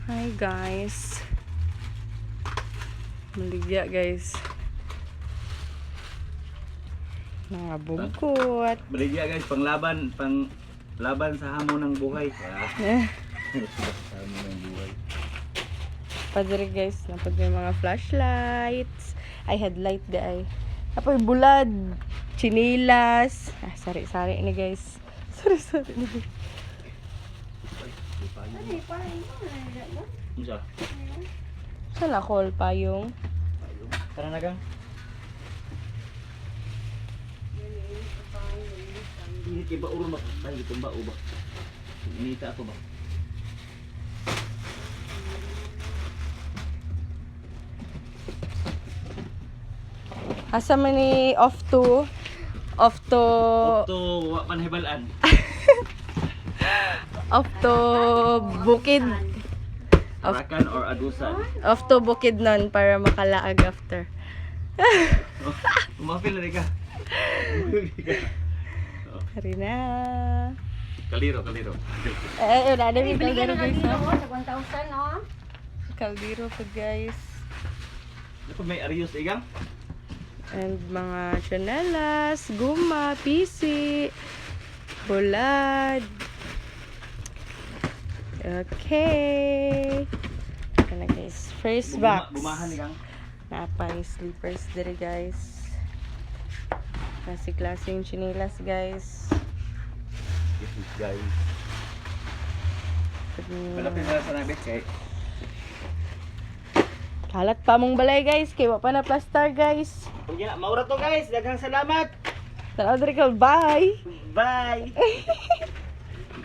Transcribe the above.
Hi guys. Maligya guys. Mga bungkot. Baligya guys, panglaban sa hamon ng buhay. Hamon ng buhay. Padre guys, napad may mga flashlights. Ay, headlight di ay. Apoy bulad, chinilas. Sari-sari ni guys. Sari-sari ni guys. Unsa? Saan ako payong? Tara na gang. Ini tiba ulo ba? Tayo tumba uba. Inita ako ba? Asa man ni off to Okto wa man hibalaan. off to bukid. Arakan or Agusan. Off to bukid nun para makalaag after. Umapil na ka. Hari na. Kaliro. Wala na may kaldero guys. Sa 1,000, no? Kaldero pa guys. Dapat may arios igang. And mga chanelas, guma, PC, bulad. Okay. Ito na guys. First box. Bumahan igang. Napay slippers dire guys. Klase-klaseng chinilas guys. This is guys. Malapit na sa nabit kay. Kalat pa mong balay guys. Kaya wa pa na plaster guys. Unya, maura to guys. Daghang salamat. Salamat rin ka. Bye! Bye.